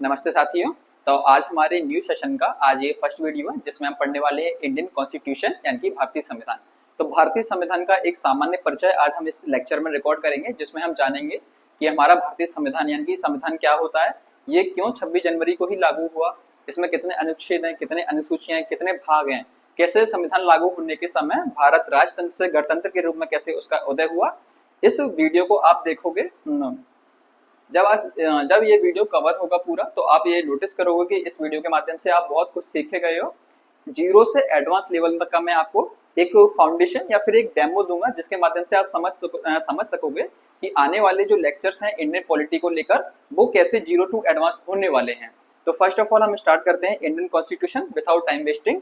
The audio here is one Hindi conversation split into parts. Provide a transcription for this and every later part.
नमस्ते साथियों। तो आज हमारे न्यू सेशन का आज ये फर्स्ट वीडियो है जिसमें हम पढ़ने वाले हैं इंडियन कॉन्स्टिट्यूशन यानी कि भारतीय संविधान। तो भारतीय संविधान का एक सामान्य परिचय आज हम इस लेक्चर में रिकॉर्ड करेंगे, जिसमें हम जानेंगे कि हमारा भारतीय संविधान यानी कि संविधान क्या होता है, ये क्यों 26 जनवरी को ही लागू हुआ, इसमें कितने अनुच्छेद हैं, कितने अनुसूचियां हैं, कितने भाग हैं, कैसे संविधान लागू होने के समय भारत राजतंत्र से गणतंत्र के रूप में कैसे उसका उदय हुआ। इस वीडियो को आप देखोगे जब ये वीडियो कवर होगा पूरा, तो आप ये नोटिस करोगे कि इस वीडियो के माध्यम से आप बहुत कुछ सीखे गए हो। जीरो से एडवांस लेवल तक का मैं आपको एक फाउंडेशन या फिर एक डेमो दूंगा, जिसके माध्यम से आप समझ सकोगे कि आने वाले जो लेक्चर्स हैं इंडियन पॉलिटी को लेकर वो कैसे जीरो टू एडवांस होने वाले हैं। तो फर्स्ट ऑफ ऑल हम स्टार्ट करते हैं Indian constitution without time wasting.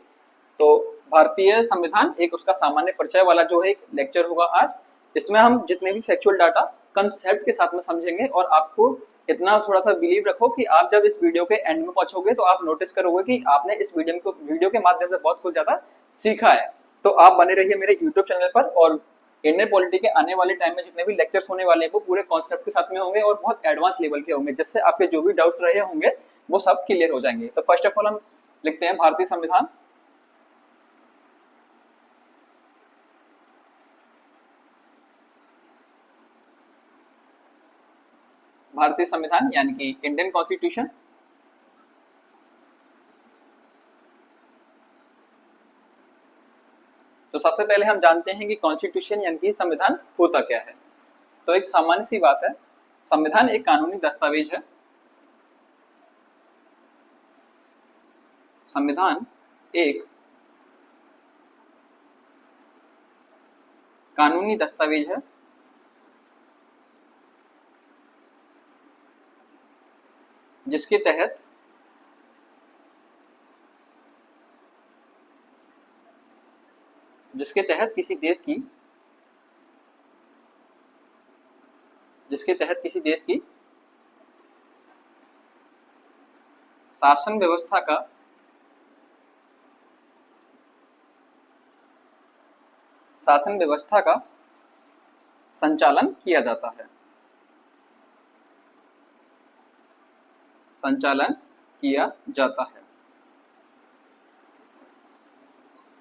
तो भारतीय संविधान एक उसका सामान्य परिचय वाला जो है एक लेक्चर होगा आज। इसमें हम जितने भी फैक्चुअल डाटा कंसेप्ट के साथ में समझेंगे, और आपको इतना थोड़ा सा बिलीव रखो कि आप जब इस वीडियो के एंड में पहुंचोगे तो आप नोटिस करोगे कि आपने इस वीडियो के माध्यम से बहुत कुछ ज्यादा सीखा है। तो आप बने रहिए मेरे यूट्यूब चैनल पर, और इंडियन पॉलिटी के आने वाले टाइम में जितने भी लेक्चर्स होने वाले हैं वो पूरे कॉन्सेप्ट के साथ में होंगे और बहुत एडवांस लेवल के होंगे, जिससे आपके जो भी डाउट्स रहे होंगे वो सब क्लियर हो जाएंगे। तो फर्स्ट ऑफ ऑल हम लिखते हैं भारतीय संविधान। भारतीय संविधान यानी कि इंडियन कॉन्स्टिट्यूशन। तो सबसे पहले हम जानते हैं कि कॉन्स्टिट्यूशन यानी कि संविधान होता क्या है। तो एक सामान्य सी बात है, संविधान एक कानूनी दस्तावेज है। संविधान एक कानूनी दस्तावेज है जिसके तहत किसी देश की शासन व्यवस्था का संचालन किया जाता है।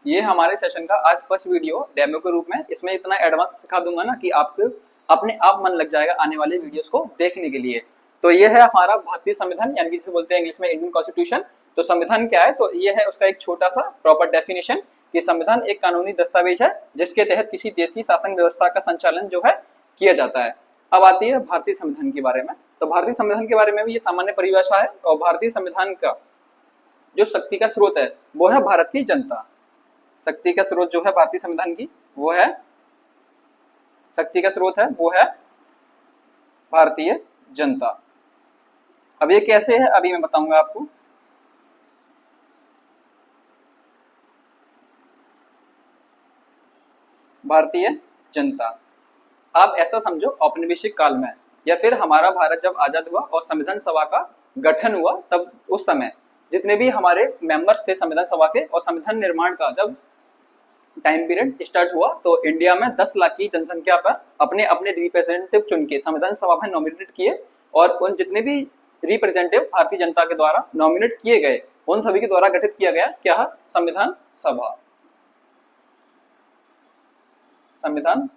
ये हमारे सेशन का आज फर्स्ट वीडियो डेमो के रूप में, इसमें इतना एडवांस सिखा दूंगा ना कि आपको अपने आप मन लग जाएगा आने वाले वीडियोस को देखने के लिए। तो ये है हमारा भारतीय संविधान यानी कि जिसे बोलते हैं इंग्लिश में इंडियन कॉन्स्टिट्यूशन। तो संविधान क्या है, तो ये है उसका एक छोटा सा प्रॉपर डेफिनेशन कि संविधान एक कानूनी दस्तावेज है जिसके तहत किसी देश की शासन व्यवस्था का संचालन जो है किया जाता है। अब आती है भारतीय संविधान के बारे में। तो भारतीय संविधान के बारे में भी ये सामान्य परिभाषा है, और भारतीय संविधान का जो शक्ति का स्रोत है वो है भारत की जनता। शक्ति का स्रोत जो है भारतीय संविधान की वो है भारतीय जनता। अब ये कैसे है अभी मैं बताऊंगा आपको। भारतीय जनता, आप ऐसा समझो औपनिवेशिक काल में या फिर हमारा भारत जब आजाद हुआ और संविधान सभा का गठन हुआ, तब उस समय जितने भी हमारे मेंबर्स थे संविधान सभा के, और संविधान निर्माण का जब टाइम पीरियड स्टार्ट हुआ तो इंडिया में 10 लाख की जनसंख्या पर अपने अपने रिप्रेजेंटेटिव चुन के संविधान सभा में नॉमिनेट किए, और उन जितने भी रिप्रेजेंटेटिव भारतीय जनता के द्वारा नॉमिनेट किए गए उन सभी के द्वारा गठित किया गया क्या, संविधान सभा। संविधान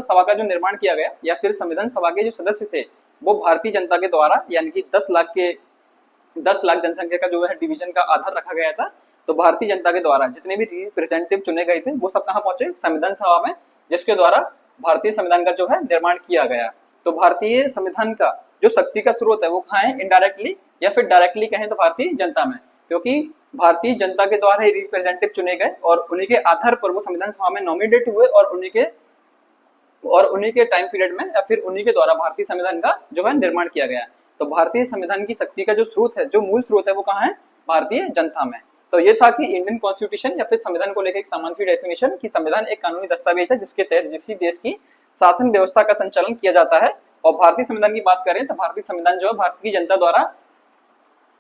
सभा का जो निर्माण किया गया या फिर संविधान सभा के जो सदस्य थे वो भारतीय जनता के द्वारा, यानी कि 10 लाख जनसंख्या का जो है डिवीजन का आधार रखा गया था। तो भारतीय जनता के द्वारा जितने भी रिप्रेजेंटेटिव चुने गए थे वो सब कहाँ पहुंचे, संविधान सभा में, जिसके द्वारा भारतीय संविधान का जो है निर्माण किया गया। तो भारतीय संविधान का जो शक्ति का स्रोत है वो कहाँ है, इनडायरेक्टली या फिर डायरेक्टली कहें तो भारतीय जनता में, क्योंकि भारतीय जनता के द्वारा ही रिप्रेजेंटेटिव चुने गए और उन्हीं के आधार पर वो संविधान सभा में नॉमिनेट हुए, और उन्हीं के टाइम पीरियड में या फिर उन्हीं के द्वारा भारतीय संविधान का जो है निर्माण किया गया। तो भारतीय संविधान की शक्ति का जो स्रोत है, जो मूल स्रोत है वो कहाँ है, भारतीय जनता में। तो ये था कि इंडियन कॉन्स्टिट्यूशन या फिर संविधान को लेकर एक सामान्य सी डेफिनेशन कि संविधान एक कानूनी दस्तावेज है जिसके तहत किसी देश की शासन व्यवस्था का संचालन किया जाता है। और भारतीय संविधान की बात करें तो भारतीय संविधान जो है भारत की जनता द्वारा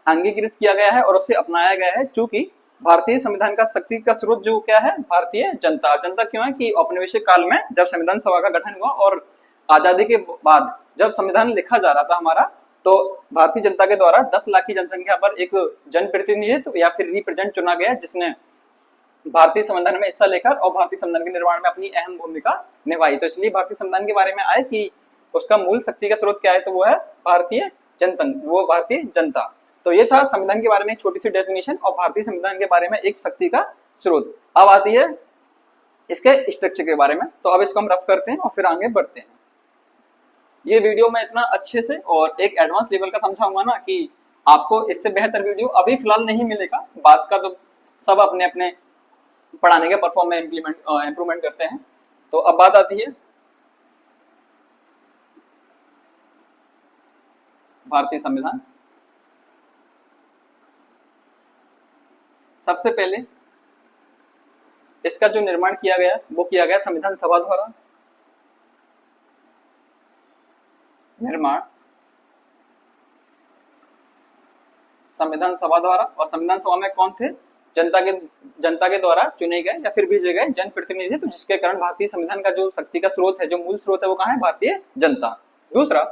अंगीकृत किया गया है और उसे अपनाया गया है, चूंकि भारतीय संविधान का शक्ति का स्रोत जो क्या है, भारतीय जनता। जनता क्यों है कि औपनिवेशिक काल में जब संविधान सभा का गठन हुआ और आजादी के बाद जब संविधान लिखा जा रहा था हमारा, तो भारतीय जनता के द्वारा 10 लाख की जनसंख्या पर एक जनप्रतिनिधित्व या फिर रिप्रेजेंट चुना गया, जिसने भारतीय संविधान में हिस्सा लेकर और भारतीय संविधान के निर्माण में अपनी अहम भूमिका निभाई। तो इसलिए भारतीय संविधान के बारे में आए कि उसका मूल शक्ति का स्रोत क्या है, तो वो है भारतीय जनतंत्र, वो भारतीय जनता। तो ये था संविधान के बारे में एक छोटी सी डेफिनेशन और भारतीय संविधान के बारे में एक शक्ति का स्रोत। अब आती है इसके स्ट्रक्चर के बारे में। तो अब इसको हम रफ करते हैं और फिर आगे बढ़ते हैं। ये वीडियो मैं इतना अच्छे से और एक एडवांस लेवल का समझाऊंगा ना कि आपको इससे बेहतर वीडियो अभी फिलहाल नहीं मिलेगा। बात का तो सब अपने अपने पढ़ाने के परफॉर्म में इम्प्रूवमेंट करते हैं। तो अब बात आती है भारतीय संविधान। सबसे पहले इसका जो निर्माण किया गया वो किया गया संविधान सभा द्वारा। निर्माण संविधान सभा द्वारा, और संविधान सभा में कौन थे? जनता के द्वारा चुने गए या फिर भेजे गए जनप्रतिनिधि, तो जिसके कारण भारतीय संविधान का जो शक्ति का स्रोत है, जो मूल स्रोत है, वो कहाँ है? भारतीय जनता। दूसरा,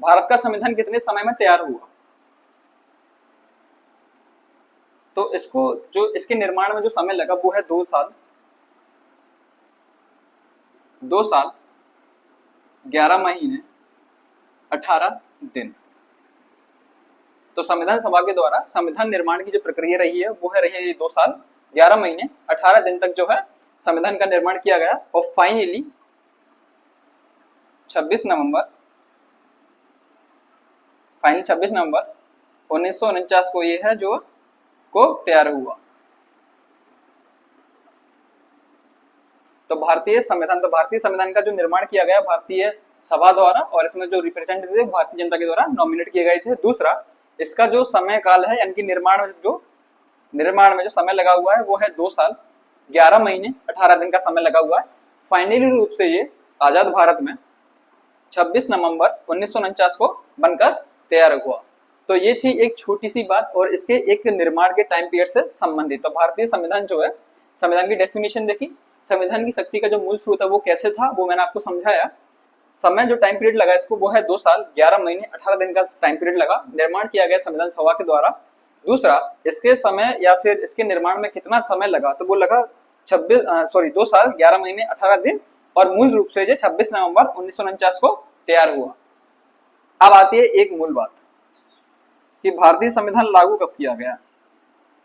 भारत का संविधान कितने समय में तैयार हुआ? तो इसको जो इसके निर्माण में जो समय लगा वो है 2 साल, 2 साल 11 महीने 18 दिन। तो संविधान सभा के द्वारा संविधान निर्माण की जो प्रक्रिया रही है वो है रही है 2 साल 11 महीने 18 दिन तक जो है संविधान का निर्माण किया गया, और फाइनली 26 नवंबर 1949 को ये है जो को तैयार हुआ। तो भारतीय संविधान का जो निर्माण किया गया भारतीय सभा द्वारा, और इसमें जो रिप्रेजेंटेटिव भारतीय जनता के द्वारा नॉमिनेट किए गए थे। दूसरा, इसका जो समय काल है यानी कि निर्माण में जो समय लगा हुआ है वो है 2 साल 11 महीने 18 दिन का समय लगा हुआ है। फाइनली रूप से ये आजाद भारत में 26 नवंबर 1949 को बनकर तैयार हुआ। तो ये थी एक छोटी सी बात और इसके एक निर्माण के टाइम पीरियड से संबंधित। तो भारतीय संविधान जो है, संविधान की डेफिनेशन देखी, संविधान की शक्ति का जो मूल स्रोत है वो कैसे था वो मैंने आपको समझाया। समय जो टाइम पीरियड लगा इसको वो है 2 साल 11 महीने 18 दिन का टाइम पीरियड लगा। निर्माण किया गया संविधान सभा के द्वारा। दूसरा, इसके समय या फिर इसके निर्माण में कितना समय लगा, तो वो लगा 2 साल 11 महीने 18 दिन, और मूल रूप से ये 26 नवंबर 1949 को तैयार हुआ। अब आती है एक मूल बात कि भारतीय संविधान लागू कब किया गया।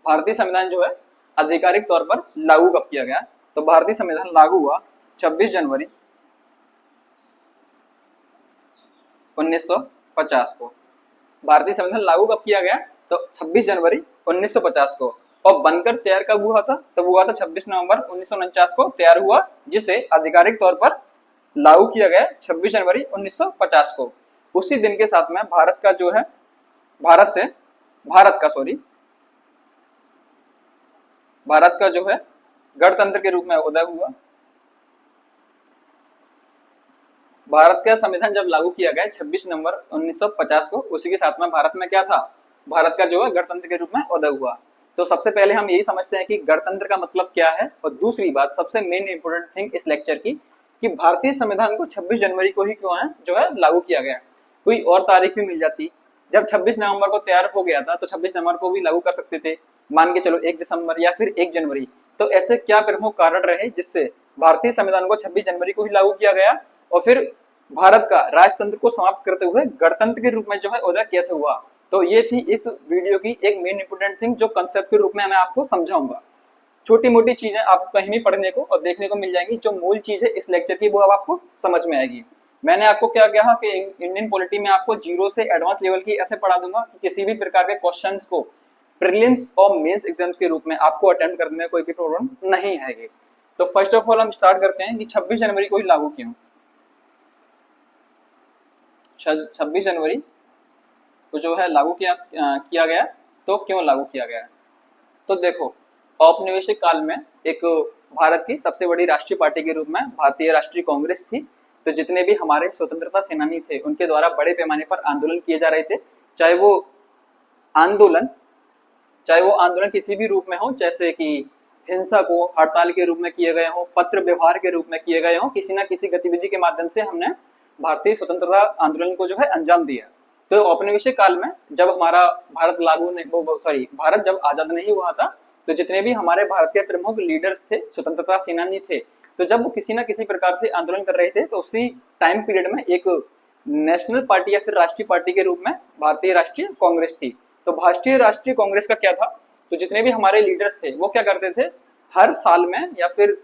भारतीय संविधान जो है आधिकारिक तौर पर लागू कब किया गया, तो भारतीय संविधान लागू हुआ 26 जनवरी 1950 को। भारतीय संविधान लागू कब किया गया, तो 26 जनवरी 1950 को। और बनकर तैयार कब हुआ था, तो हुआ था 26 नवंबर 1949 को तैयार हुआ, जिसे आधिकारिक तौर पर लागू किया गया 26 जनवरी 1950 को। उसी दिन के साथ में भारत का जो है गणतंत्र के रूप में उदय हुआ। भारत का संविधान जब लागू किया गया 26 नवंबर 1950 को, उसी के साथ में भारत में क्या था, भारत का जो है गणतंत्र के रूप में उदय हुआ। तो सबसे पहले हम यही समझते हैं कि गणतंत्र का मतलब क्या है, और दूसरी बात सबसे मेन इंपोर्टेंट थिंग इस लेक्चर की कि भारतीय संविधान को 26 जनवरी को ही क्यों है जो है लागू किया गया। कोई और तारीख भी मिल जाती, जब 26 नवंबर को तैयार हो गया था तो 26 नवंबर को भी लागू कर सकते थे, मान के चलो 1 दिसंबर या फिर 1 जनवरी। तो ऐसे क्या प्रमुख कारण रहे जिससे भारतीय संविधान को 26 जनवरी को ही लागू किया गया, और फिर भारत का राजतंत्र को समाप्त करते हुए गणतंत्र के रूप में जो है उदय कैसे हुआ। तो ये थी इस वीडियो की एक मेन इंपोर्टेंट थिंग जो कंसेप्ट के रूप में मैं आपको समझाऊंगा। छोटी मोटी चीजें आपको कहीं भी पढ़ने को और देखने को मिल जाएंगी, जो मूल चीज है इस लेक्चर की वो अब आपको समझ में आएगी। मैंने आपको क्या कहा कि इंडियन पॉलिटी में आपको 0 से एडवांस लेवल की ऐसे पढ़ा दूंगा कि किसी भी प्रकार के क्वेश्चंस को प्रीलिम्स और मेंस एग्जाम्स के रूप में आपको अटेम्प्ट करने में कोई भी प्रॉब्लम नहीं आएगी। तो फर्स्ट ऑफ ऑल हम स्टार्ट करते हैं कि 26 जनवरी को ही लागू क्यों। 26 जनवरी को जो है लागू किया गया, तो क्यों लागू किया गया। तो देखो, औपनिवेशिक काल में एक भारत की सबसे बड़ी राष्ट्रीय पार्टी के रूप में भारतीय राष्ट्रीय कांग्रेस थी। तो जितने भी हमारे स्वतंत्रता सेनानी थे उनके द्वारा बड़े पैमाने पर आंदोलन किए जा रहे थे, चाहे वो आंदोलन किसी भी रूप में हो, जैसे कि हिंसा को हड़ताल के रूप में किए गए हो, पत्र व्यवहार के रूप में किए गए हो, किसी न किसी गतिविधि के माध्यम से हमने भारतीय स्वतंत्रता आंदोलन को जो है अंजाम दिया। तो औपनिवेशिक काल में जब हमारा भारत लागू नहीं भारत जब आजाद नहीं हुआ था, तो जितने भी हमारे भारतीय प्रमुख लीडर्स थे, स्वतंत्रता सेनानी थे, तो जब वो किसी ना किसी प्रकार से आंदोलन कर रहे थे, तो उसी टाइम पीरियड में एक नेशनल पार्टी या फिर राष्ट्रीय पार्टी के रूप में भारतीय राष्ट्रीय कांग्रेस थी। तो भारतीय राष्ट्रीय कांग्रेस का क्या था, तो जितने भी हमारे लीडर्स थे वो क्या करते थे, हर साल में या फिर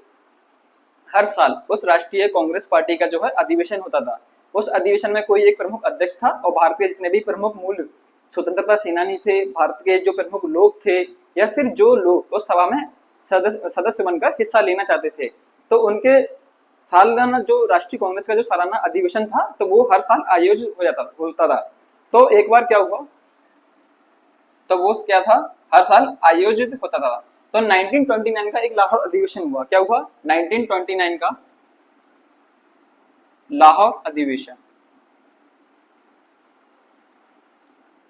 हर साल उस राष्ट्रीय कांग्रेस पार्टी का जो है अधिवेशन होता था। उस अधिवेशन में कोई एक प्रमुख अध्यक्ष था और भारतीय जितने भी प्रमुख मूल स्वतंत्रता सेनानी थे, भारत के जो प्रमुख लोग थे या फिर जो लोग उस सभा में सदस्य बनकर हिस्सा लेना चाहते थे, तो उनके सालाना जो राष्ट्रीय कांग्रेस का जो सालाना अधिवेशन था, तो वो हर साल आयोजित होता था। तो एक बार क्या हुआ, तो वो क्या था, हर साल आयोजित होता था। तो 1929 का एक लाहौर अधिवेशन हुआ। क्या हुआ, 1929 का लाहौर अधिवेशन।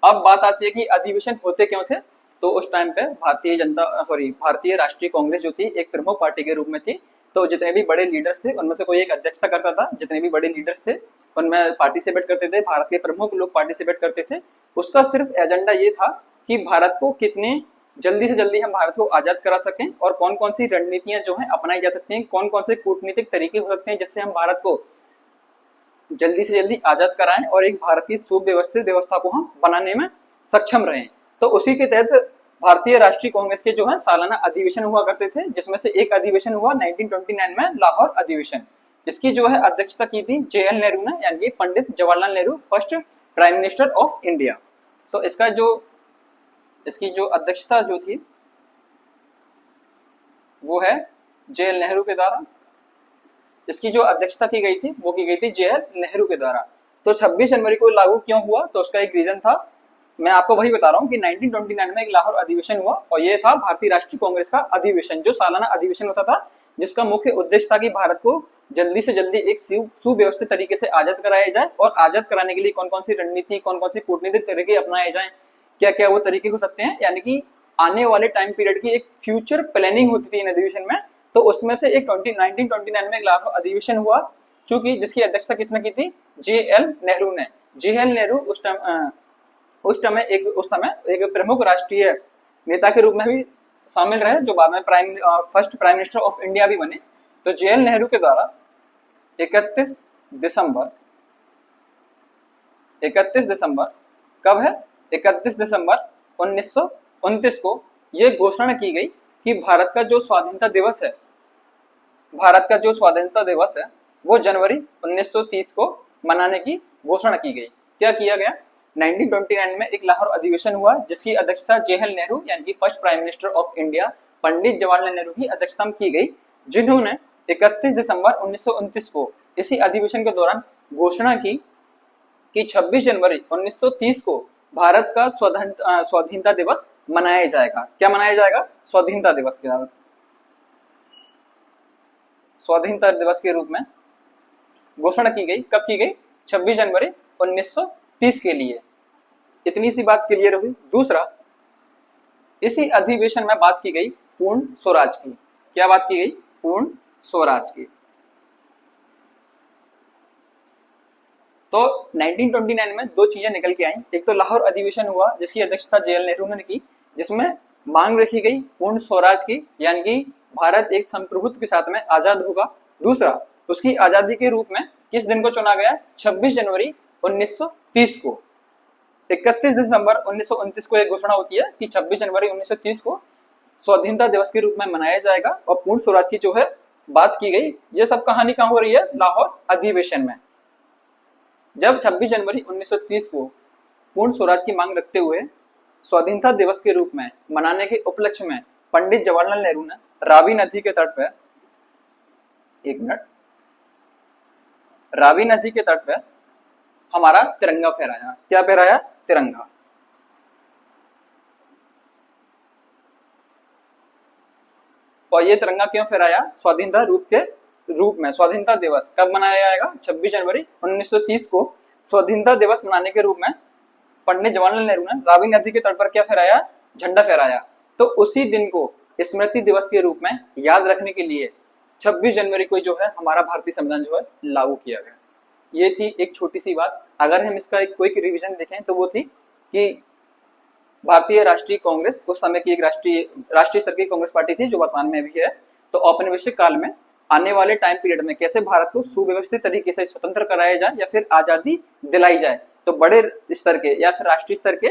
अब बात आती है कि अधिवेशन होते क्यों थे, तो उस टाइम पे भारतीय राष्ट्रीय कांग्रेस जो थी एक प्रमुख पार्टी के रूप में थी। तो जितने भी बड़े लीडर्स थे उनमें से कोई एक अध्यक्षता करता था, जितने भी बड़े लीडर्स थे उनमें पार्टिसिपेट करते थे, भारत के प्रमुख लोग पार्टिसिपेट करते थे। उसका सिर्फ एजेंडा ये था कि भारत को कितने जल्दी से जल्दी हम भारत को आजाद करा सकें और कौन कौन सी रणनीतियां जो है अपनाई जा सकती हैं, कौन कौन से कूटनीतिक तरीके हो सकते हैं जिससे हम भारत को जल्दी से जल्दी आजाद कराएं और एक भारतीय सुव्यवस्थित व्यवस्था को हम बनाने में सक्षम रहें। तो उसी के तहत भारतीय राष्ट्रीय कांग्रेस के जो है सालाना अधिवेशन हुआ करते थे, जिसमें से एक अधिवेशन हुआ 1929 में लाहौर अधिवेशन। इसकी जो है अध्यक्षता की थी JL नेहरू ने, यानी Pandit Jawaharlal Nehru, first prime minister of India. तो इसकी जो अध्यक्षता जो थी वो है JL नेहरू के द्वारा। इसकी जो अध्यक्षता की गई थी वो की गई थी JL नेहरू के द्वारा। तो 26 जनवरी को लागू क्यों हुआ, तो उसका एक रीजन था, मैं आपको वही बता रहा हूँ कि 1929 में एक लाहौर अधिवेशन हुआ और ये था भारतीय राष्ट्रीय कांग्रेस का अधिवेशन, जो सालाना अधिवेशन होता था, जिसका मुख्य उद्देश्य था कि भारत को जल्दी से जल्दी एक सुव्यवस्थित तरीके से आजाद कराया जाए और आजाद कराने के लिए कौन कौन सी रणनीति, कौन कौन सी कूटनीतिक तरीके अपनाए जाए, क्या क्या वो तरीके हो सकते हैं, यानी कि आने वाले टाइम पीरियड की एक फ्यूचर प्लानिंग होती थी इन अधिवेशन में। तो उसमें से एक 1929 में एक लाहौर अधिवेशन हुआ, चूंकि जिसकी अध्यक्षता किसने की थी, JL नेहरू ने। JL नेहरू उस समय एक प्रमुख राष्ट्रीय नेता के रूप में भी शामिल रहे, जो बाद में first prime minister of India भी बने। तो JL नेहरू के द्वारा 31 दिसंबर कब है, 31 दिसंबर 1929 को यह घोषणा की गई कि भारत का जो स्वाधीनता दिवस है वो जनवरी 1930 को मनाने की घोषणा की गई। क्या किया गया, 1929 में एक लाहौर अधिवेशन हुआ जिसकी अध्यक्षता JL नेहरू यानी कि first prime minister of India Pandit Jawaharlal Nehru की अध्यक्षता में की गई, जिन्होंने 31 दिसंबर 1929 को इसी अधिवेशन के दौरान घोषणा की कि 26 जनवरी 1930 को भारत का स्वाधीनता दिवस मनाया जाएगा। क्या मनाया जाएगा, स्वाधीनता दिवस के स्वाधीनता दिवस के रूप में घोषणा की गई। कब की गई, 26 जनवरी 1930 के लिए। इतनी सी बात क्लियर हुई। दूसरा, इसी अधिवेशन में बात की गई पूर्ण स्वराज की। क्या बात की गई, पूर्ण स्वराज की। तो 1929 में दो चीजें निकल के आई। एक तो लाहौर अधिवेशन हुआ जिसकी अध्यक्षता JL नेहरू ने की, जिसमें मांग रखी गई पूर्ण स्वराज की, यानी कि भारत एक संप्रभुत्व के साथ में आजाद होगा। दूसरा, उसकी आजादी के रूप में किस दिन को चुना गया, 26 जनवरी 1930 को। 31 दिसंबर 1929 को एक घोषणा होती है कि 26 जनवरी 1930 को स्वाधीनता दिवस के रूप में मनाया जाएगा और पूर्ण स्वराज की जो है बात की गई। ये सब कहानी कहाँ हो रही है, लाहौर अधिवेशन में। जब 26 जनवरी 1930 को पूर्ण स्वराज की मांग रखते हुए स्वाधीनता दिवस के रूप में मनाने के उपलक्ष्य में पंडित जवाहरलाल नेहरू ने रावी नदी के तट पर, एक मिनट, रावी नदी के तट पर हमारा तिरंगा फहराया। क्या फहराया, तिरंगा। और ये तिरंगा क्यों फहराया, स्वाधीनता स्वाधीनता दिवस कब मनाया जाएगा, 26 जनवरी 1930 को स्वाधीनता दिवस मनाने के रूप में पंडित जवाहरलाल नेहरू ने रावी नदी के तट पर क्या फहराया, झंडा फहराया। तो उसी दिन को स्मृति दिवस के रूप में याद रखने के लिए 26 जनवरी को जो है हमारा भारतीय संविधान जो है लागू किया गया। ये थी एक छोटी सी बात। अगर हम इसका एक क्विक रिवीजन देखें तो वो थी कि भारतीय राष्ट्रीय कांग्रेस उस समय की एक राष्ट्रीय स्तर की कांग्रेस पार्टी थी जो वर्तमान में भी है। तो औपनिवेशिक काल में आने वाले टाइम पीरियड में कैसे भारत को सुव्यवस्थित तरीके से स्वतंत्र कराया जाए या फिर आजादी दिलाई जाए, तो बड़े स्तर के या फिर राष्ट्रीय स्तर के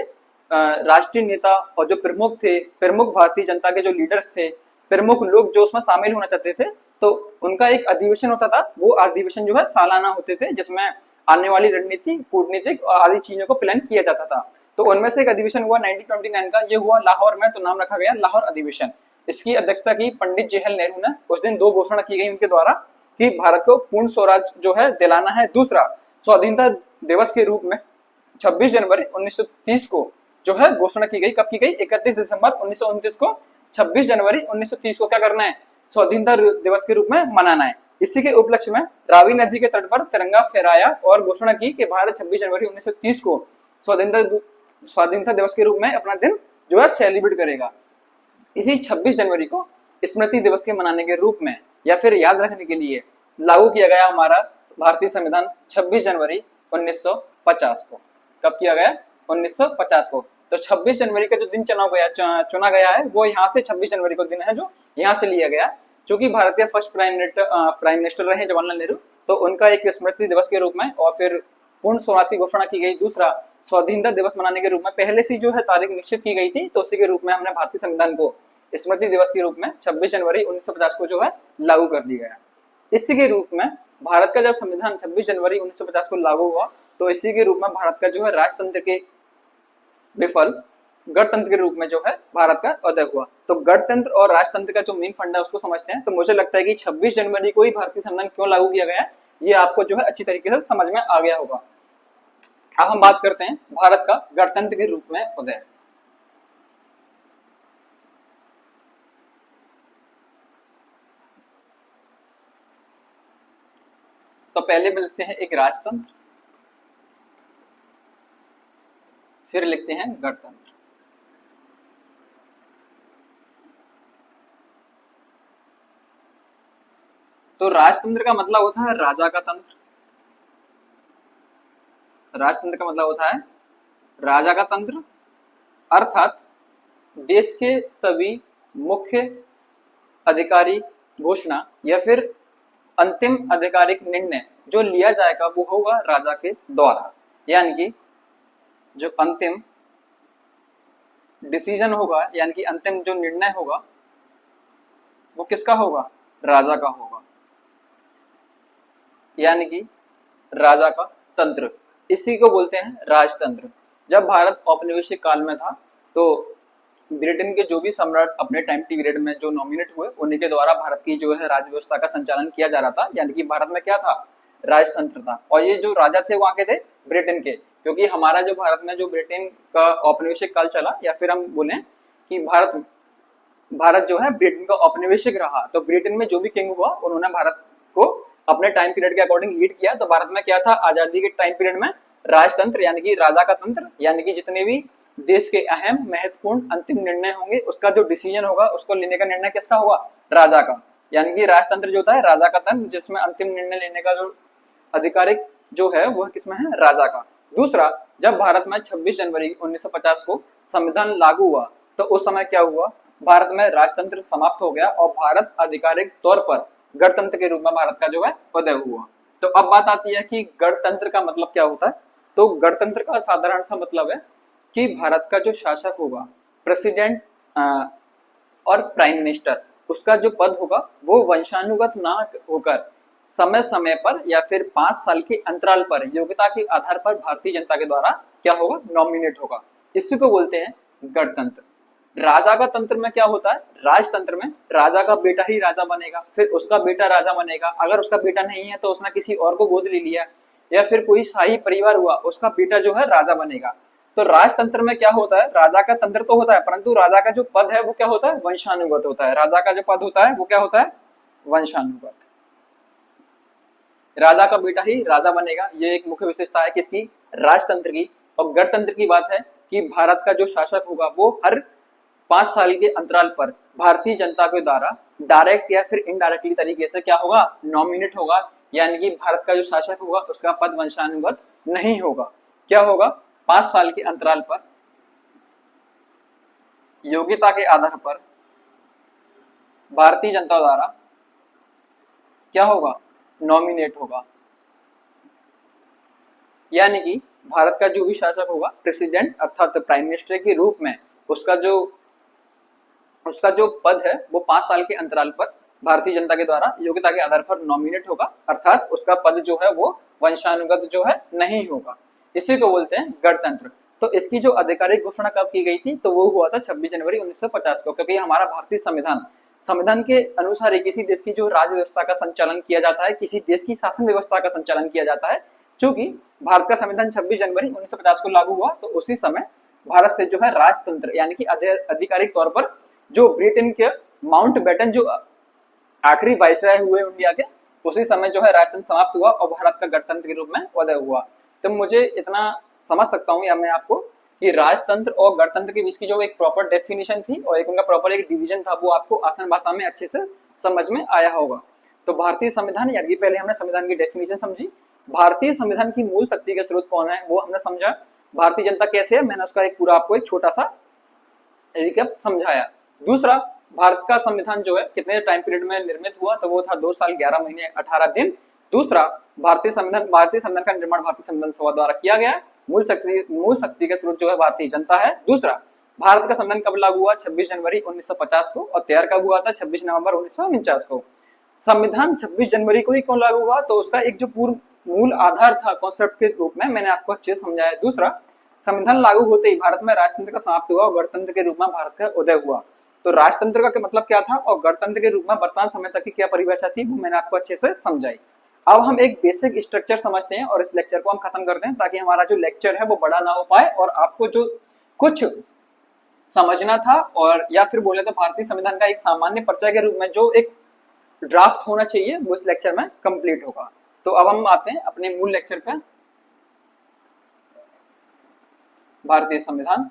राष्ट्रीय नेता और जो प्रमुख थे, प्रमुख भारतीय जनता के जो लीडर्स थे, प्रमुख लोग जो उसमें शामिल होना चाहते थे, तो उनका एक अधिवेशन होता था। वो अधिवेशन जो है सालाना होते थे, जिसमें आने वाली रणनीति, कूटनीतिक और आदि चीजों को प्लान किया जाता था। तो उनमें से एक अधिवेशन हुआ 1929 का, ये हुआ लाहौर में, तो नाम रखा गया लाहौर अधिवेशन। इसकी अध्यक्षता की पंडित जवाहरलाल नेहरू ने। उस दिन दो घोषणा की गई उनके द्वारा कि भारत को पूर्ण स्वराज जो है दिलाना है। दूसरा, स्वाधीनता दिवस के रूप में 26 जनवरी 1930 को जो है घोषणा की गई। कब की गई? 31 दिसंबर 1929 को। 26 जनवरी 1930 को क्या करना है? स्वाधीनता दिवस के रूप में मनाना है। इसी के उपलक्ष्य में रावी नदी के तट पर तिरंगा फहराया और घोषणा की कि भारत 26 जनवरी 1930 को स्वाधीनता दिवस के रूप में अपना दिन जो है सेलिब्रेट करेगा। इसी 26 जनवरी को स्मृति दिवस के मनाने के रूप में या फिर याद रखने के लिए लागू किया गया हमारा भारतीय संविधान 26 जनवरी 1950 को। कब किया गया? 1950 को। तो 26 जनवरी का जो दिन चुना गया है वो यहाँ से 26 जनवरी को दिन है जो यहाँ से लिया गया। क्योंकि भारत के फर्स्ट प्राइम मिनिस्टर रहे जवाहरलाल नेहरू, तो उनका एक स्मृति दिवस के रूप में और फिर पूर्ण स्वराज की घोषणा की गई। दूसरा, स्वाधीनता दिवस मनाने के रूप में पहले से जो है तारीख निश्चित की गई थी, तो उसी के रूप में हमने भारतीय संविधान को स्मृति दिवस के रूप में 26 जनवरी 1950 को जो है लागू कर दिया गया। इसी के रूप में भारत का जब संविधान 26 जनवरी 1950 को लागू हुआ, तो इसी के रूप में भारत का जो है राजतंत्र के विफल गणतंत्र के रूप में जो है भारत का उदय हुआ। तो गणतंत्र और राजतंत्र का जो मेन फंडा है उसको समझते हैं। तो मुझे लगता है कि 26 जनवरी को ही भारतीय संविधान क्यों लागू किया गया है, ये आपको जो है अच्छी तरीके से समझ में आ गया होगा। अब हम बात करते हैं भारत का गणतंत्र के रूप में उदय। तो पहले में लिखते हैं एक राजतंत्र, फिर लिखते हैं गणतंत्र। तो राजतंत्र का मतलब होता है राजा का तंत्र। राजतंत्र का मतलब होता है राजा का तंत्र, अर्थात देश के सभी मुख्य अधिकारी घोषणा या फिर अंतिम आधिकारिक निर्णय जो लिया जाएगा वो होगा राजा के द्वारा। यानी कि जो अंतिम डिसीजन होगा, यानी कि अंतिम जो निर्णय होगा वो किसका होगा? राजा का होगा, यानी कि राजा का तंत्र। इसी को बोलते हैं राजतंत्र। जब भारत औपनिवेशिक काल में था, तो ब्रिटेन के जो भी सम्राट अपने टाइम पीरियड में जो नॉमिनेट हुए, उन्हीं के द्वारा भारत की जो है राज व्यवस्था का संचालन किया जा रहा था। यानी कि भारत में क्या था? राजतंत्र था। और ये जो राजा थे वहां के थे ब्रिटेन के, क्योंकि हमारा जो भारत में जो ब्रिटेन का औपनिवेशिक काल चला, या फिर हम बोले कि भारत जो है ब्रिटेन का औपनिवेशिक रहा, तो ब्रिटेन में जो भी किंग हुआ उन्होंने भारत को अपने टाइम पीरियड के अकॉर्डिंग लीड किया। तो भारत में क्या था? आजादी के टाइम पीरियड में राजतंत्र यानी कि राजा का तंत्र, यानी कि जितने भी देश के अहम महत्वपूर्ण अंतिम निर्णय होंगे उसका जो डिसीजन होगा उसको लेने का निर्णय किसका होगा? राजा का। यानी कि राजतंत्र जो होता है राजा का तंत्र, जिसमें अंतिम निर्णय लेने का जो आधिकारिक जो है वह किसमें है? राजा का। दूसरा, जब भारत में 26 जनवरी 1950 को संविधान लागू हुआ, तो उस समय क्या हुआ? भारत में राजतंत्र समाप्त हो गया और भारत आधिकारिक तौर पर गणतंत्र के रूप में भारत का जो है उदय हुआ। तो अब बात आती है कि गणतंत्र का मतलब क्या होता है। तो गणतंत्र का साधारण सा मतलब है कि भारत का जो शासक होगा, प्रेसिडेंट और प्राइम मिनिस्टर, उसका जो पद होगा वो वंशानुगत ना होकर समय समय पर या फिर 5 साल के अंतराल पर योग्यता के आधार पर भारतीय जनता के द्वारा क्या होगा? नॉमिनेट होगा। इसी को बोलते हैं गणतंत्र। राजा का तंत्र में क्या होता है? राजतंत्र में राजा का बेटा ही राजा बनेगा, फिर उसका बेटा राजा बनेगा। अगर उसका बेटा नहीं है तो उसने किसी और को गोद ले लिया, या फिर कोई शाही परिवार हुआ, उसका बेटा जो है राजा बनेगा। तो राजतंत्र में क्या होता है? राजा का तंत्र तो होता है, परंतु राजा का जो पद है वो क्या होता है? वंशानुगत होता है। राजा का जो पद होता है वो क्या होता है? वंशानुगत। राजा का बेटा ही राजा बनेगा, ये एक मुख्य विशेषता है किसकी? राजतंत्र की। और गणतंत्र की बात है कि भारत का जो शासक होगा वो हर 5 साल के अंतराल पर भारतीय जनता के द्वारा डायरेक्ट या फिर इनडायरेक्टली तरीके से क्या होगा? नॉमिनेट होगा। यानी कि भारत का जो शासक होगा उसका पद वंशानुगत नहीं होगा। क्या होगा? 5 साल के अंतराल पर योग्यता के आधार पर भारतीय जनता द्वारा क्या होगा? नॉमिनेट होगा। यानी कि भारत का जो भी शासक होगा, प्रेसिडेंट अर्थात प्राइम मिनिस्टर के रूप में उसका जो पद है वो 5 साल के अंतराल पर भारतीय जनता के द्वारा योग्यता के आधार पर नॉमिनेट होगा, अर्थात उसका पद जो है वो वंशानुगत जो है नहीं होगा। इसी को बोलते हैं गणतंत्र। तो इसकी जो आधिकारिक घोषणा कब की गई थी? तो वो हुआ था 26 जनवरी 1950 को, क्योंकि हमारा भारतीय संविधान के अनुसार ही किसी देश की जो राज्य व्यवस्था का संचालन किया जाता है, किसी देश की शासन व्यवस्था का संचालन किया जाता है। चूंकि भारत का संविधान 26 जनवरी 1950 को लागू हुआ, तो उसी समय भारत से जो है राजतंत्र यानी कि आधिकारिक तौर पर जो ब्रिटेन के माउंटबेटन जो आखिरी वाइसराय हुए इंडिया के, उसी समय जो है राजतंत्र समाप्त हुआ और भारत का गणतंत्र के रूप में उदय हुआ। तो मुझे इतना समझ सकता हूँ या मैं आपको कि राजतंत्र और गणतंत्र के बीच की जो एक प्रॉपर डेफिनेशन थी और एक उनका प्रॉपर एक डिवीजन था, वो आपको आसान भाषा में अच्छे से समझ में आया होगा। तो भारतीय संविधान, यानी पहले हमने संविधान की डेफिनेशन समझी। भारतीय संविधान की मूल शक्ति का स्रोत कौन है वो हमने समझा। भारतीय जनता कैसे है, मैंने उसका एक पूरा आपको एक छोटा सा रिकैप समझाया। दूसरा, भारत का संविधान जो है कितने टाइम पीरियड में निर्मित हुआ? तो वो था 2 साल 11 महीने 18 दिन। दूसरा, भारतीय संविधान का निर्माण भारतीय संविधान सभा द्वारा किया गया। मूल शक्ति का स्रोत जो है भारतीय जनता है। दूसरा, भारत का संविधान कब लागू हुआ? 26 जनवरी 1950 को। और तैयार कब हुआ था? 26 नवंबर 1949 को। संविधान 26 जनवरी को ही क्यों लागू हुआ? तो उसका एक जो पूर्व मूल आधार था कॉन्सेप्ट के रूप में, मैंने आपको अच्छे से समझाया। दूसरा, संविधान लागू होते ही भारत में राजतंत्र का समाप्त हुआ और गणतंत्र के रूप में भारत का उदय हुआ। तो राजतंत्र का मतलब क्या था और गणतंत्र के रूप में वर्तमान समय तक की क्या परिभाषा थी, वो मैंने आपको अच्छे से समझाई। अब हम एक बेसिक स्ट्रक्चर समझते हैं और इस लेक्चर को हम खत्म करते हैं, ताकि हमारा जो लेक्चर है वो बड़ा ना हो पाए और आपको जो कुछ समझना था और या फिर बोले तो भारतीय संविधान का एक सामान्य परिचय के रूप में जो एक ड्राफ्ट होना चाहिए, वो इस लेक्चर में कंप्लीट होगा। तो अब हम आते हैं अपने मूल लेक्चर पे। भारतीय संविधान,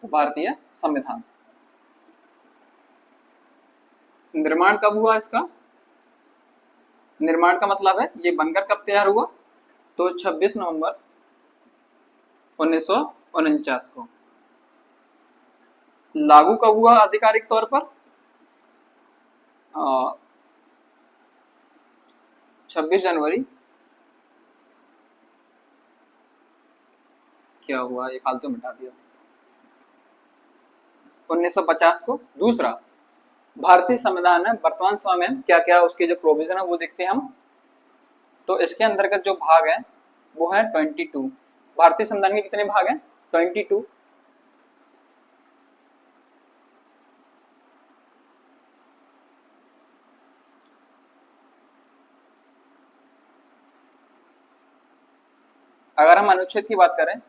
भारतीय संविधान निर्माण कब हुआ? इसका निर्माण का मतलब है ये बनकर कब तैयार हुआ? तो 26 नवंबर 1949 को। लागू कब हुआ आधिकारिक तौर पर? 26 जनवरी, क्या हुआ ये फालतू मिटा दिया, 1950 को। दूसरा, भारतीय संविधान है वर्तमान समय में क्या क्या उसके जो प्रोविजन है वो देखते हैं हम। तो इसके अंतर्गत जो भाग है वो है 22। भारतीय संविधान के कितने भाग हैं? 22। अगर हम अनुच्छेद की बात करें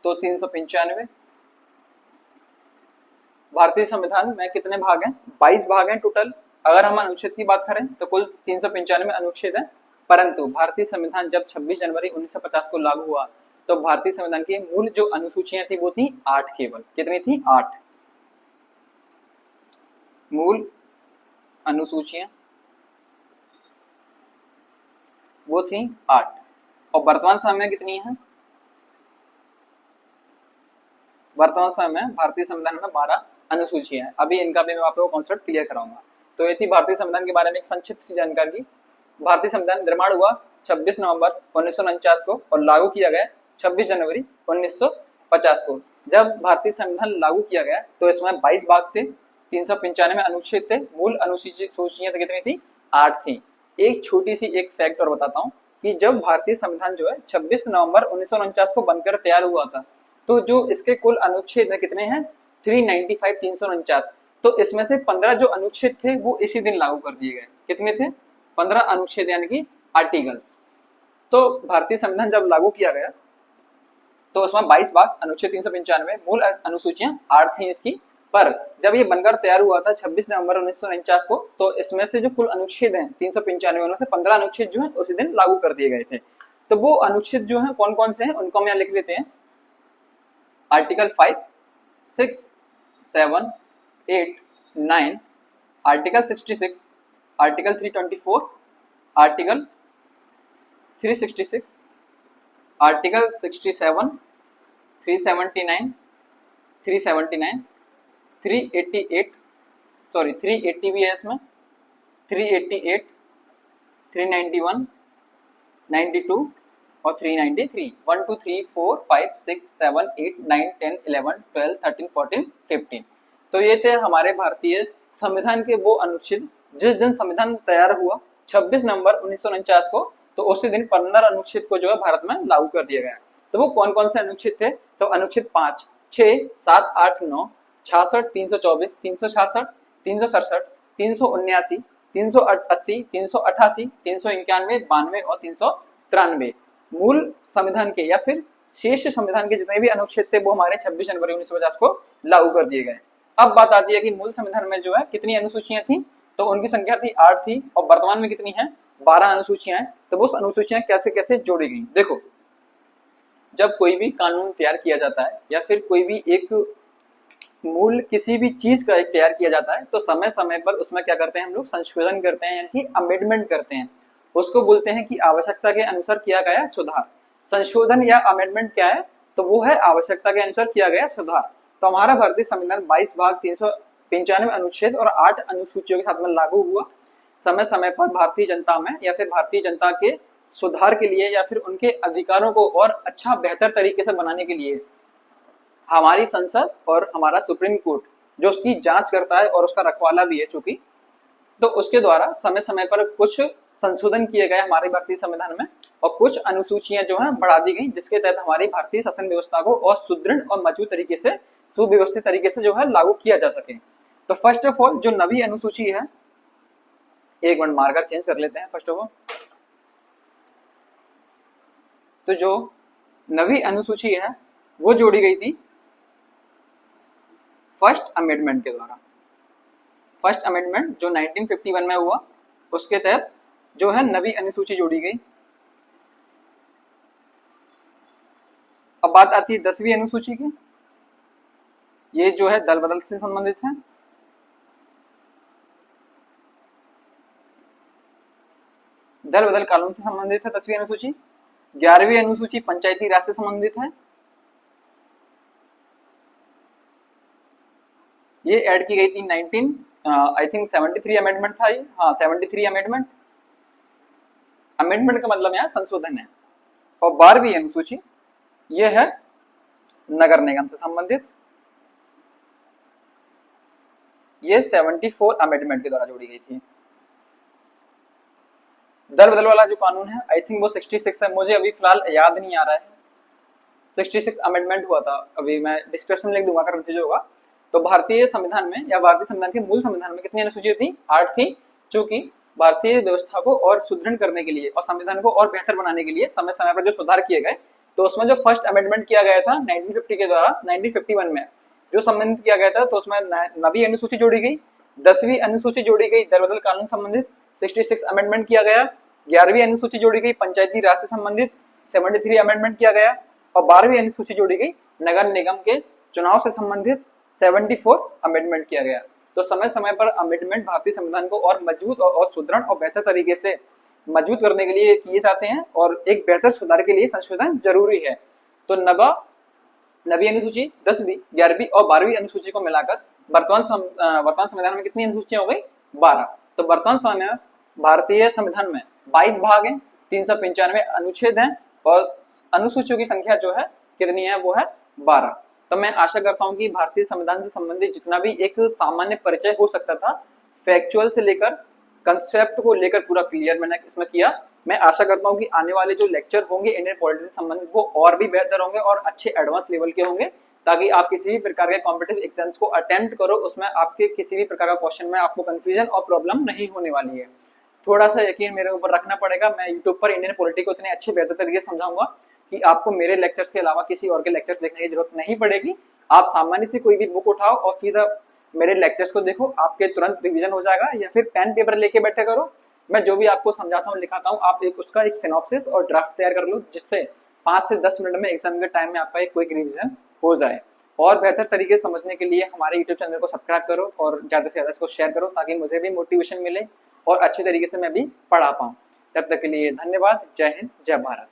तो 395। भारतीय संविधान में कितने भाग हैं? 22 भाग हैं टोटल। अगर हम अनुच्छेद की बात करें तो कुल 395 अनुच्छेद हैं। परंतु भारतीय संविधान जब 26 जनवरी 1950 को लागू हुआ तो भारतीय संविधान की मूल जो अनुसूचियां थी वो थी 8 केवल। कितनी थी? 8 मूल अनुसूचियां, वो थी 8। और वर्तमान समय में कितनी है? वर्तमान समय में भारतीय संविधान में 12 अनुसूचियां हैं। अभी इनका भी मैं आपको कॉन्सेप्ट क्लियर कराऊंगा। तो ये थी भारतीय संविधान के बारे में एक संक्षिप्त सी जानकारी। भारतीय संविधान निर्माण हुआ 26 नवंबर 1949 को और लागू किया गया 26 जनवरी 1950 को। जब भारतीय संविधान लागू किया गया तो इसमें 22 भाग थे, 395 अनुच्छेद थे, मूल अनुसूचियां कितनी थी? 8 थी। एक छोटी सी एक फैक्ट और बताता हूँ कि जब भारतीय संविधान जो है 26 नवंबर 1949 को बनकर तैयार हुआ था, तो जो इसके कुल अनुच्छेद है कितने हैं? 395, 349। तो इसमें से 15 जो अनुच्छेद थे वो इसी दिन लागू कर दिए गए। कितने थे? 15 अनुच्छेद यानी कि आर्टिकल्स। तो भारतीय संविधान जब लागू किया गया तो उसमें 22 भाग, अनुच्छेद 395, मूल अनुसूचियां 8 थी इसकी। पर जब ये बनकर तैयार हुआ था 26 नवंबर 1949 को, तो इसमें से जो कुल अनुच्छेद हैं 395 में से 15 अनुच्छेद जो है उसी दिन लागू कर दिए गए थे। तो वो अनुच्छेद जो है कौन कौन से हैं उनको हम यहाँ लिख लेते हैं। Article 5, 6, 7, 8, 9, article 66, article 324, article 366, article 67, 379, 379, 388, sorry 380 भी है इसमें, 388, 391, 92 और 393, 1 2 3 4 5 6 7 8 9 10 11 12 13 14 15। तो ये थे हमारे भारतीय संविधान के वो अनुच्छेद जिस दिन संविधान तैयार हुआ 26 नवंबर 1949 को, तो उसी दिन 15 अनुच्छेद को जो है भारत में लागू कर दिया गया। तो वो कौन कौन से अनुच्छेद थे? तो अनुच्छेद 5, 6, 7, 8, 9, 66, 324, 366, 367, 379, 380, 388, 391, 92 और 393 मूल संविधान के या फिर शेष संविधान के जितने भी अनुच्छेद थे वो हमारे 26 जनवरी 1950 को लागू कर दिए गए। अब बात आती है कि मूल संविधान में जो है कितनी अनुसूचियां थी, तो उनकी संख्या थी 8 थी और वर्तमान में कितनी है? 12 अनुसूचियां हैं। तो वो अनुसूचियां कैसे कैसे जोड़ी गई? देखो, जब कोई भी कानून तैयार किया जाता है या फिर कोई भी एक मूल किसी भी चीज का एक तैयार किया जाता है तो समय समय पर उसमें क्या करते हैं हम लोग? संशोधन करते हैं, यानी कि अमेंडमेंट करते हैं। उसको बोलते हैं कि आवश्यकता के अनुसार किया गया सुधार। संशोधन या अमेंडमेंट क्या है? तो वो है आवश्यकता के अनुसार किया गया सुधार। तो हमारा भारतीय संविधान 22 भाग 395 अनुच्छेद और 8 अनुसूचियों के साथ में लागू हुआ। समय समय पर भारतीय जनता में या फिर भारतीय जनता के सुधार के लिए या फिर उनके अधिकारों को और अच्छा बेहतर तरीके से बनाने के लिए हमारी संसद और हमारा सुप्रीम कोर्ट जो उसकी जांच करता है और उसका रखवाला भी है चूंकि, तो उसके द्वारा समय समय पर कुछ संशोधन किए गए हमारे भारतीय संविधान में और कुछ अनुसूचियां जो है बढ़ा दी गई, जिसके तहत हमारी भारतीय शासन व्यवस्था को और सुदृढ़ और मजबूत तरीके से, सुव्यवस्थित तरीके से जो है लागू किया जा सके। तो फर्स्ट ऑफ ऑल जो नवी अनुसूची है, एक मिनट मार्कर चेंज कर लेते हैं फर्स्ट ऑफ ऑल। तो जो नवी अनुसूची है वो जोड़ी गई थी फर्स्ट अमेंडमेंट के द्वारा। फर्स्ट अमेंडमेंट जो 1951 में हुआ उसके तहत जो है नवी अनुसूची जोड़ी गई। अब बात आती है 10वीं अनुसूची की। ये जो है दल बदल से संबंधित है। दल बदल कानून से संबंधित है 10वीं अनुसूची। 11वीं अनुसूची पंचायती राज से संबंधित है। ये ऐड की गई थी 73 अमेंडमेंट था ये, हाँ 73 अमेंडमेंट। अमेंडमेंट का मतलब यहाँ संशोधन है। और 12वीं अनुसूची ये है नगर निगम से संबंधित। ये 74 अमेंडमेंट के द्वारा जोड़ी गई थी। दल बदल वाला जो कानून है आई थिंक वो 66 है, मुझे अभी फिलहाल याद नहीं आ रहा है। 66 अमेंडमेंट हुआ था, अभी मैं डिस्क्रिप्शन लिख दूंगा अगर कंफ्यूज होगा। तो भारतीय संविधान में या भारतीय संविधान के मूल संविधान में कितनी अनुसूचियां थी? 8 थी, क्योंकि भारतीय व्यवस्था को और सुदृढ़ करने के लिए और संविधान को और बेहतर बनाने के लिए समय समय पर जो सुधार किए गए, तो उसमें जो फर्स्ट अमेंडमेंट किया गया था 1950 के द्वारा 1951 में जो संबंधित किया गया था, तो उसमें नवी अनुसूची जोड़ी गई, 10वीं अनुसूची जोड़ी गई दल बदल कानून संबंधित, 66 अमेंडमेंट किया गया, 11वीं अनुसूची जोड़ी गई पंचायती राज से संबंधित, 73 अमेंडमेंट किया गया और 12वीं अनुसूची जोड़ी गई नगर निगम के चुनाव से संबंधित, 74 अमेंडमेंट किया गया। तो समय समय पर अमेंडमेंट भारतीय संविधान को और मजबूत और सुदृढ़ और बेहतर तरीके से मजबूत करने के लिए किए जाते हैं और एक बेहतर सुधार के लिए संशोधन जरूरी है। तो नवी अनुसूची 10वीं, 11वीं और 12वीं अनुसूची को मिलाकर वर्तमान संविधान में कितनी अनुसूचियां हो गई? 12। तो वर्तमान समय भारतीय संविधान में 22 भाग हैं, 395 अनुच्छेद हैं और अनुसूचियों की संख्या जो है कितनी है? वो है 12। तो मैं आशा करता हूं कि भारतीय संविधान से संबंधित जितना भी एक सामान्य परिचय हो सकता था, फैक्चुअल से लेकर कंसेप्ट को लेकर पूरा क्लियर मैंने इसमें किया। मैं आशा करता हूं कि आने वाले जो लेक्चर होंगे इंडियन पॉलिटिक्स से संबंधित वो और भी बेहतर होंगे और अच्छे एडवांस लेवल के होंगे, ताकि आप किसी भी प्रकार के कॉम्पिटिटिव एग्जाम्स को अटेम्प्ट करो, उसमें आपके किसी भी प्रकार का क्वेश्चन में आपको कंफ्यूजन और प्रॉब्लम नहीं होने वाली है। थोड़ा सा यकीन मेरे ऊपर रखना पड़ेगा। मैं यूट्यूब पर इंडियन पॉलिटिक्स को इतने अच्छे बेहतर तरीके से समझाऊंगा कि आपको मेरे लेक्चर्स के अलावा किसी और के लेक्चर्स देखने की जरूरत नहीं पड़ेगी। आप सामान्य से कोई भी बुक उठाओ और फिर मेरे लेक्चर्स को देखो, आपके तुरंत रिवीजन हो जाएगा। या फिर पेन पेपर लेके बैठे करो, मैं जो भी आपको समझाता हूँ लिखाता हूँ, आप उसका एक सिनॉप्सिस और ड्राफ्ट तैयार कर लो, जिससे 5 से 10 मिनट में एग्जाम के टाइम में आपका एक क्विक रिवीजन हो जाए। और बेहतर तरीके से समझने के लिए हमारे यूट्यूब चैनल को सब्सक्राइब करो और ज़्यादा से ज़्यादा इसको शेयर करो, ताकि मुझे भी मोटिवेशन मिले और अच्छे तरीके से मैं भी पढ़ा पाऊँ। तब तक के लिए धन्यवाद। जय हिंद, जय भारत।